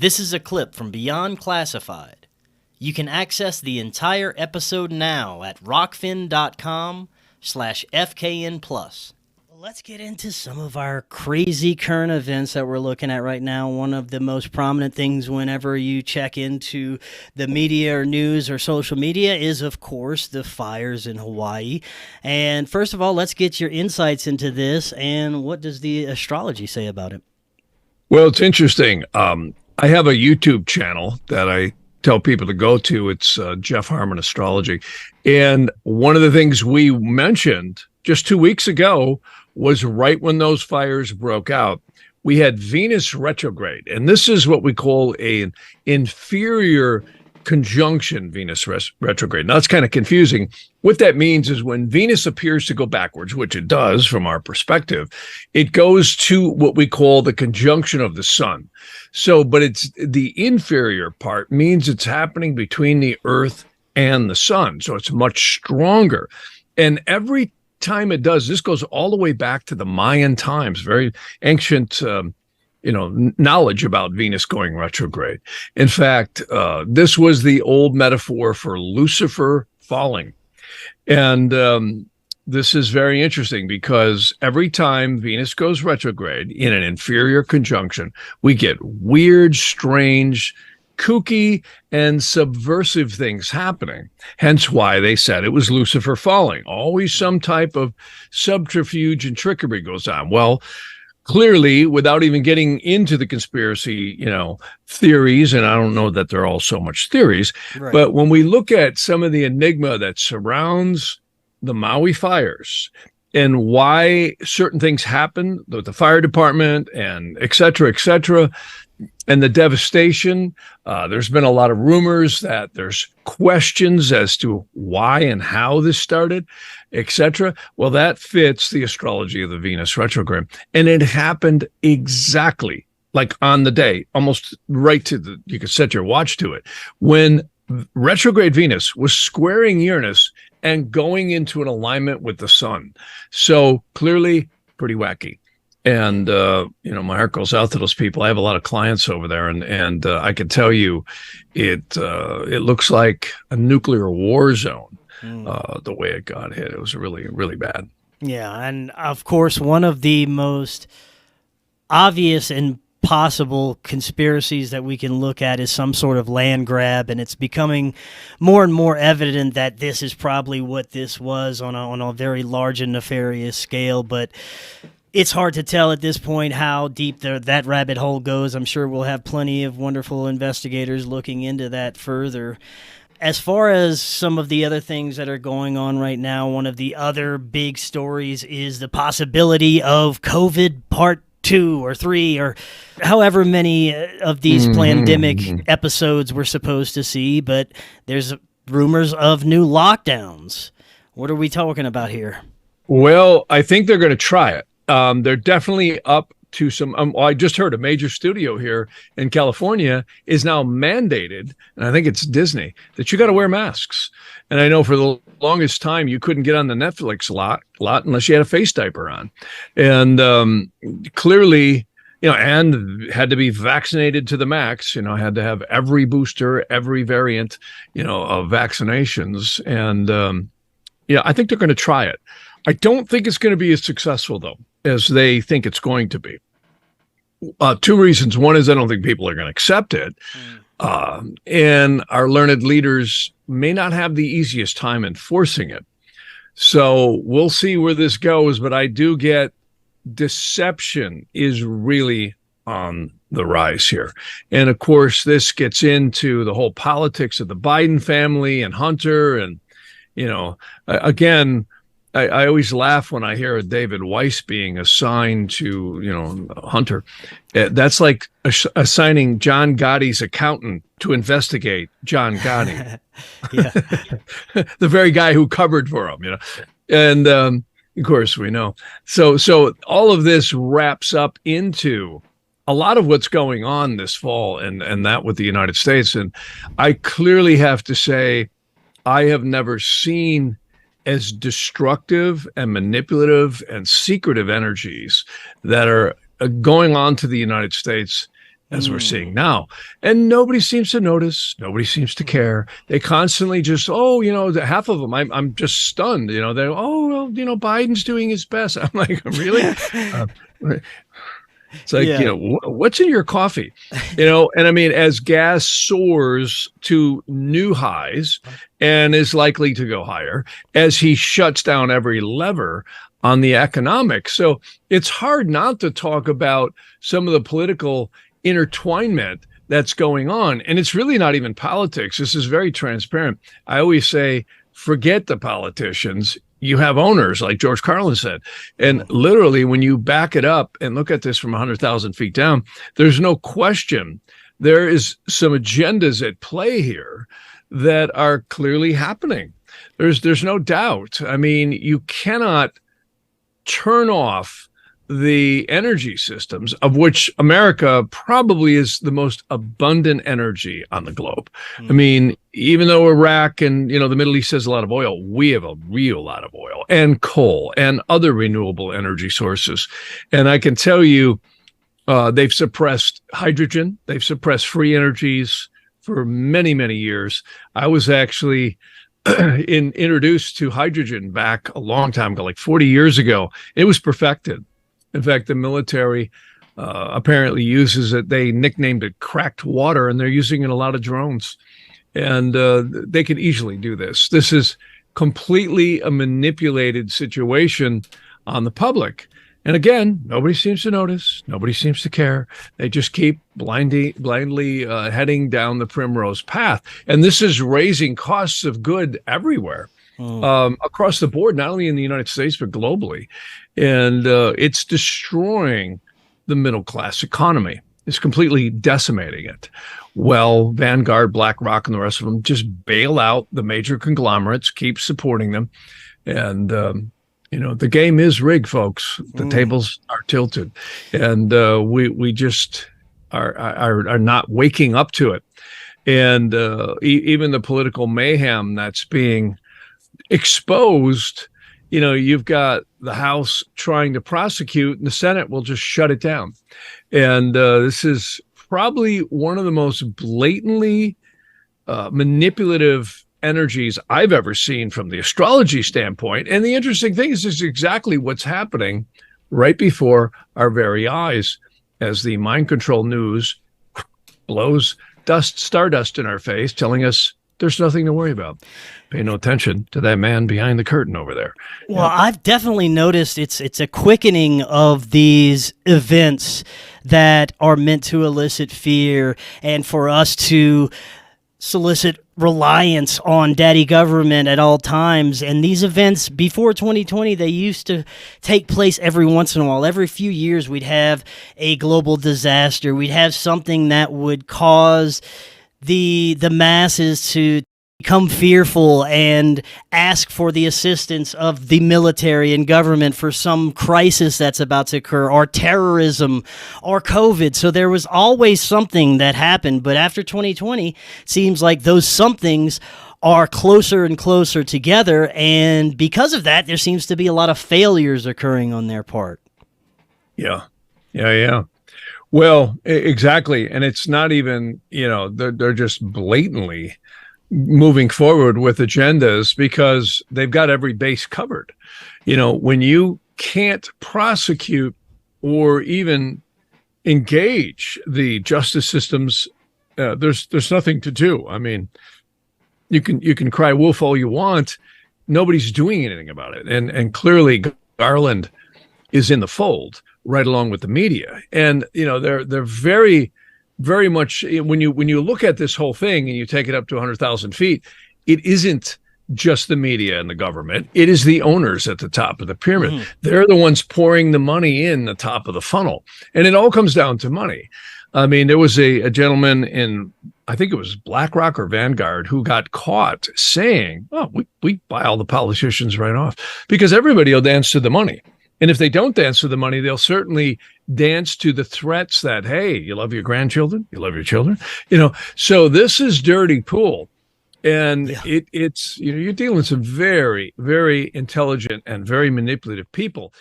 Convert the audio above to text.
This is a clip from Beyond Classified. You can access the entire episode now at rokfin.com/FKN+. Let's get into some of our crazy current events that we're looking at right now. One of the most prominent things whenever you check into the media or news or social media is, of course, the fires in Hawaii. And first of all, let's get your insights into this. And what does the astrology say about it? Well, it's interesting. I have a YouTube channel that I tell people to go to. It's Jeff Harman Astrology. And one of the things we mentioned just 2 weeks ago was right when those fires broke out, we had Venus retrograde. And this is what we call an inferior conjunction Venus retrograde. Now, that's kind of confusing. What that means is when Venus appears to go backwards, which it does from our perspective, it goes to what we call the conjunction of the sun. So, but it's the inferior part means it's happening between the earth and the sun. So it's much stronger. And every time it does, this goes all the way back to the Mayan times, very ancient knowledge about Venus going retrograde. In fact, this was the old metaphor for Lucifer falling. And this is very interesting because every time Venus goes retrograde in an inferior conjunction, we get weird, strange, kooky, and subversive things happening. Hence why they said it was Lucifer falling. Always some type of subterfuge and trickery goes on. Well, clearly, without even getting into the conspiracy, theories, and I don't know that they're all so much theories, right. But when we look at some of the enigma that surrounds the Maui fires and why certain things happen with the fire department and et cetera, and the devastation, there's been a lot of rumors that there's questions as to why and how this started, etc. Well, that fits the astrology of the Venus retrograde. And it happened exactly like on the day, almost right to you could set your watch to it, when retrograde Venus was squaring Uranus and going into an alignment with the sun. So clearly pretty wacky. And, my heart goes out to those people. I have a lot of clients over there, and I can tell you it looks like a nuclear war zone, the way it got hit. It was really, really bad. Yeah, and of course, one of the most obvious and possible conspiracies that we can look at is some sort of land grab, and it's becoming more and more evident that this is probably what this was on a very large and nefarious scale, but it's hard to tell at this point how deep that rabbit hole goes. I'm sure we'll have plenty of wonderful investigators looking into that further. As far as some of the other things that are going on right now, one of the other big stories is the possibility of COVID Part 2 or 3 or however many of these pandemic episodes we're supposed to see, but there's rumors of new lockdowns. What are we talking about here? Well, I think they're going to try it. They're definitely up to some. I just heard a major studio here in California is now mandated, and I think it's Disney, that you got to wear masks. And I know for the longest time you couldn't get on the Netflix lot unless you had a face diaper on, and clearly, and had to be vaccinated to the max. Had to have every booster, every variant, of vaccinations, and I think they're going to try it. I don't think it's going to be as successful, though, as they think it's going to be. Two reasons. One is I don't think people are going to accept it. And our learned leaders may not have the easiest time enforcing it. So we'll see where this goes. But I do get deception is really on the rise here. And, of course, this gets into the whole politics of the Biden family and Hunter. And, again, I always laugh when I hear of David Weiss being assigned to, Hunter. That's like assigning John Gotti's accountant to investigate John Gotti. The very guy who covered for him, And of course, we know. So all of this wraps up into a lot of what's going on this fall and that with the United States. And I clearly have to say, I have never seen as destructive and manipulative and secretive energies that are going on to the United States as we're seeing now. And nobody seems to notice. Nobody seems to care. They constantly just, oh, half of them, I'm just stunned. They're, oh, well, Biden's doing his best. I'm like, really? Uh, it's like, Yeah. what's in your coffee? And I mean, as gas soars to new highs and is likely to go higher as he shuts down every lever on the economics. So it's hard not to talk about some of the political intertwinement that's going on. And it's really not even politics. This is very transparent. I always say, forget the politicians. You have owners, like George Carlin said. And literally, when you back it up and look at this from 100,000 feet down, there's no question there is some agendas at play here that are clearly happening. There's no doubt. I mean, you cannot turn off the energy systems, of which America probably is the most abundant energy on the globe. I mean, even though Iraq and, the Middle East has a lot of oil, we have a real lot of oil and coal and other renewable energy sources. And I can tell you, they've suppressed hydrogen. They've suppressed free energies for many, many years. I was actually introduced to hydrogen back a long time ago, like 40 years ago. It was perfected. In fact, the military apparently uses it. They nicknamed it cracked water, and they're using it in a lot of drones. And they could easily do this. This is completely a manipulated situation on the public. And again, nobody seems to notice. Nobody seems to care. They just keep blindly heading down the primrose path. And this is raising costs of good everywhere. Across the board, not only in the United States, but globally. And it's destroying the middle class economy. It's completely decimating it. Well, Vanguard, BlackRock, and the rest of them just bail out the major conglomerates, keep supporting them. And, the game is rigged, folks. The tables are tilted. And we just are not waking up to it. And even the political mayhem that's being exposed, you've got the House trying to prosecute and the Senate will just shut it down. And this is probably one of the most blatantly manipulative energies I've ever seen from the astrology standpoint. And the interesting thing is, this is exactly what's happening right before our very eyes as the mind control news blows stardust in our face, telling us there's nothing to worry about. Pay no attention to that man behind the curtain over there. Well, I've definitely noticed it's a quickening of these events that are meant to elicit fear and for us to solicit reliance on daddy government at all times. And these events before 2020, they used to take place every once in a while. Every few years, we'd have a global disaster. We'd have something that would cause the masses to become fearful and ask for the assistance of the military and government for some crisis that's about to occur, or terrorism, or COVID. So there was always something that happened. But after 2020, it seems like those somethings are closer and closer together. And because of that, there seems to be a lot of failures occurring on their part. Yeah. Well, exactly. And it's not even, they're just blatantly moving forward with agendas because they've got every base covered. When you can't prosecute or even engage the justice systems, there's nothing to do. I mean, you can cry wolf all you want. Nobody's doing anything about it. And clearly Garland is in the fold right along with the media. And, they're very, very much, when you look at this whole thing and you take it up to 100,000 feet, it isn't just the media and the government. It is the owners at the top of the pyramid. They're the ones pouring the money in the top of the funnel. And it all comes down to money. I mean, there was a gentleman in, I think it was BlackRock or Vanguard, who got caught saying, oh, we buy all the politicians right off because everybody will dance to the money. And if they don't dance to the money, they'll certainly dance to the threats that, hey, you love your grandchildren, you love your children, So this is dirty pool. And it's, you're dealing with some very, very intelligent and very manipulative people.